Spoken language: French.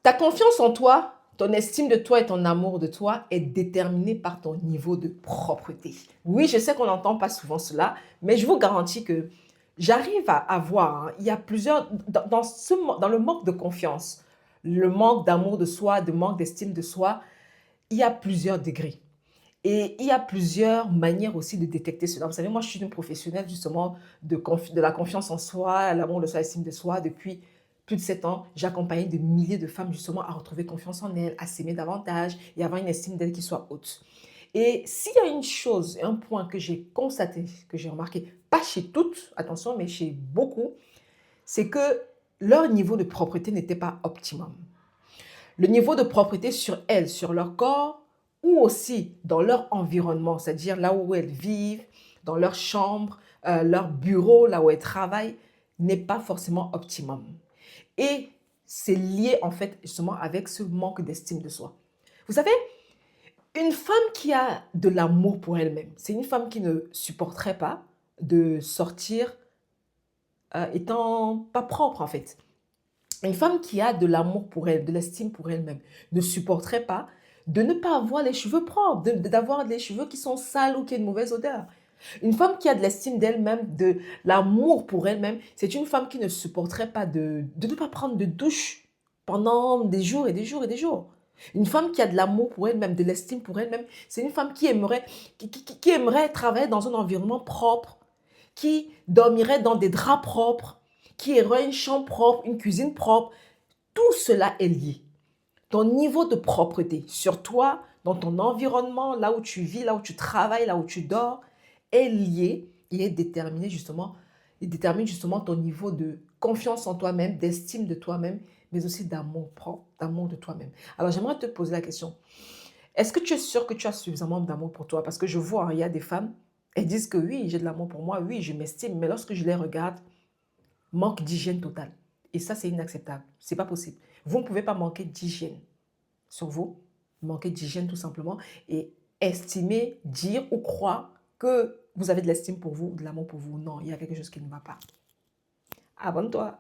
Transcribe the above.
Ta confiance en toi, ton estime de toi et ton amour de toi est déterminé par ton niveau de propreté. Oui, je sais qu'on n'entend pas souvent cela, mais je vous garantis que j'arrive à voir, hein, il y a plusieurs, dans le manque de confiance, le manque d'amour de soi, de manque d'estime de soi, il y a plusieurs degrés. Et il y a plusieurs manières aussi de détecter cela. Vous savez, moi, je suis une professionnelle justement de la confiance en soi, l'amour de soi, l'estime de soi. Depuis plus de 7 ans, j'accompagne de milliers de femmes justement à retrouver confiance en elles, à s'aimer davantage et avoir une estime d'elles qui soit haute. Et s'il y a une chose, un point que j'ai constaté, que j'ai remarqué, pas chez toutes, attention, mais chez beaucoup, c'est que leur niveau de propreté n'était pas optimum. Le niveau de propreté sur elles, sur leur corps, ou aussi dans leur environnement, c'est-à-dire là où elles vivent, dans leur chambre, leur bureau, là où elles travaillent, n'est pas forcément optimum. Et c'est lié en fait justement avec ce manque d'estime de soi. Vous savez, une femme qui a de l'amour pour elle-même, c'est une femme qui ne supporterait pas de sortir étant pas propre en fait. Une femme qui a de l'amour pour elle, de l'estime pour elle-même, ne supporterait pas de ne pas avoir les cheveux propres, d'avoir des cheveux qui sont sales ou qui ont une mauvaise odeur. Une femme qui a de l'estime d'elle-même, de l'amour pour elle-même, c'est une femme qui ne supporterait pas de ne pas prendre de douche pendant des jours et des jours et des jours. Une femme qui a de l'amour pour elle-même, de l'estime pour elle-même, c'est une femme qui aimerait travailler dans un environnement propre, qui dormirait dans des draps propres, qui aurait une chambre propre, une cuisine propre. Tout cela est lié. Ton niveau de propreté sur toi, dans ton environnement, là où tu vis, là où tu travailles, là où tu dors, est lié et est déterminé justement, il détermine justement ton niveau de confiance en toi-même, d'estime de toi-même, mais aussi d'amour propre, d'amour de toi-même. Alors j'aimerais te poser la question, est-ce que tu es sûr que tu as suffisamment d'amour pour toi? Parce que je vois, hein, il y a des femmes, elles disent que oui, j'ai de l'amour pour moi, oui, je m'estime, mais lorsque je les regarde, manque d'hygiène totale. Et ça, c'est inacceptable. C'est pas possible. Vous ne pouvez pas manquer d'hygiène sur vous, manquer d'hygiène tout simplement, et estimer, dire ou croire que vous avez de l'estime pour vous, de l'amour pour vous. Non, il y a quelque chose qui ne va pas. Abonne-toi.